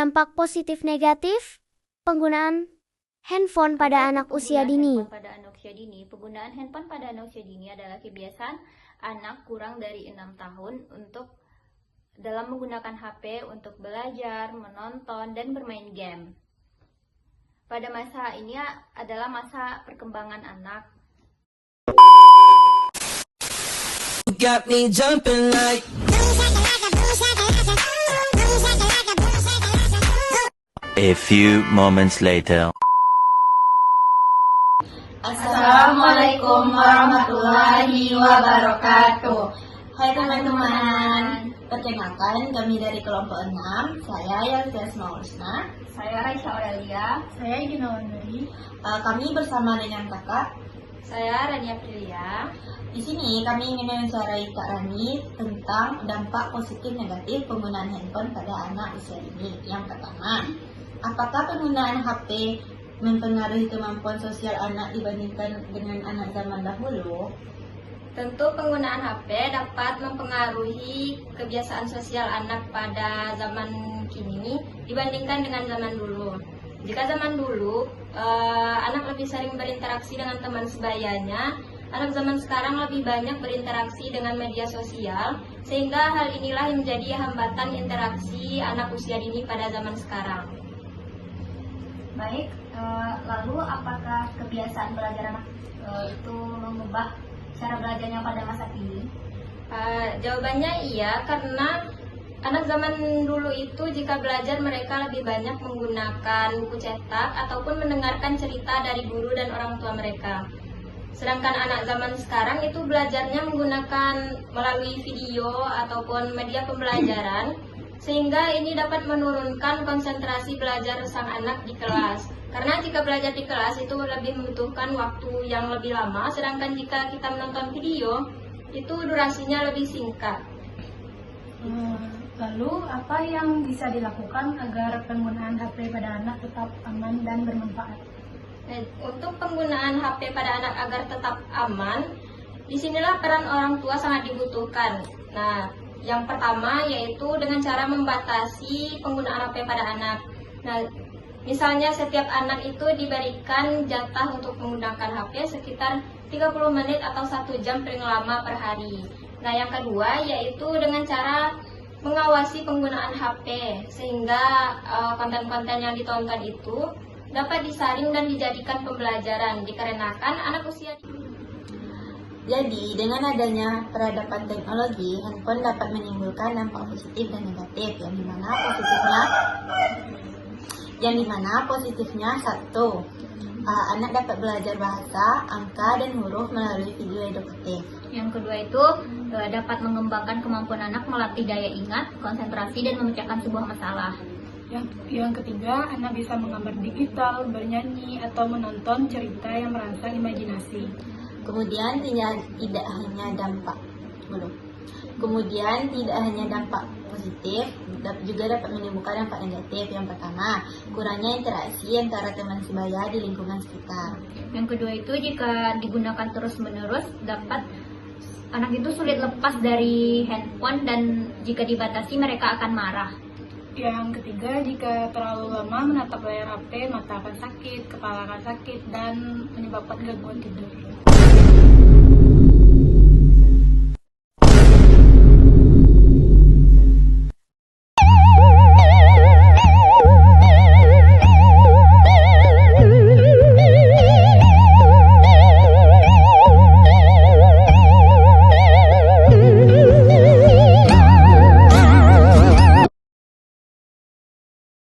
Dampak positif negatif penggunaan handphone pada anak usia dini. Penggunaan handphone pada anak usia dini adalah kebiasaan anak kurang dari 6 tahun untuk dalam menggunakan HP untuk belajar, menonton, dan bermain game. Pada masa ini adalah masa perkembangan anak. Got me jumping like A few moments later. Assalamualaikum warahmatullahi wabarakatuh. Hai teman-teman, perkenalkan kami dari kelompok 6. Saya Yaltias Maulsna. Saya Raisya Aurelia. Saya Gina Wandari. Kami bersama dengan kakak. Saya Rania Prilia. Di sini kami ingin mewawancarai Kak Rani tentang dampak positif negatif penggunaan handphone pada anak usia dini. Yang pertama, apakah penggunaan HP mempengaruhi kemampuan sosial anak dibandingkan dengan anak zaman dahulu? Tentu penggunaan HP dapat mempengaruhi kebiasaan sosial anak pada zaman kini dibandingkan dengan zaman dulu. Jika zaman dulu anak lebih sering berinteraksi dengan teman sebayanya, anak zaman sekarang lebih banyak berinteraksi dengan media sosial, sehingga hal inilah yang menjadi hambatan interaksi anak usia dini pada zaman sekarang. Baik, lalu apakah kebiasaan belajar anak itu mengubah cara belajarnya pada masa kini? Jawabannya iya, karena anak zaman dulu itu jika belajar mereka lebih banyak menggunakan buku cetak ataupun mendengarkan cerita dari guru dan orang tua mereka. Sedangkan anak zaman sekarang itu belajarnya menggunakan melalui video ataupun media pembelajaran, sehingga ini dapat menurunkan konsentrasi belajar sang anak di kelas. Karena jika belajar di kelas itu lebih membutuhkan waktu yang lebih lama, sedangkan jika kita menonton video, itu durasinya lebih singkat. Lalu apa yang bisa dilakukan agar penggunaan HP pada anak tetap aman dan bermanfaat? Untuk penggunaan HP pada anak agar tetap aman, disinilah peran orang tua sangat dibutuhkan. Nah, yang pertama yaitu dengan cara membatasi penggunaan HP pada anak. Nah, misalnya setiap anak itu diberikan jatah untuk menggunakan HP sekitar 30 menit atau 1 jam paling lama per hari. Nah, yang kedua yaitu dengan cara mengawasi penggunaan HP sehingga konten-konten yang ditonton itu dapat disaring dan dijadikan pembelajaran dikarenakan anak usia. Jadi, dengan adanya peradaban teknologi, handphone dapat menimbulkan dampak positif dan negatif. Yang dimana positifnya satu, anak dapat belajar bahasa, angka, dan huruf melalui video edukatif. Yang kedua itu dapat mengembangkan kemampuan anak melatih daya ingat, konsentrasi, dan memecahkan sebuah masalah. Yang ketiga, anak bisa menggambar digital, bernyanyi, atau menonton cerita yang merangsang imajinasi. Kemudian tidak hanya dampak positif, juga dapat menimbulkan dampak negatif. Yang pertama, kurangnya interaksi antara teman sebaya di lingkungan sekitar. Yang kedua itu jika digunakan terus-menerus dapat anak itu sulit lepas dari handphone dan jika dibatasi mereka akan marah. Yang ketiga, jika terlalu lama menatap layar HP, mata akan sakit, kepala akan sakit, dan menyebabkan gangguan tidur.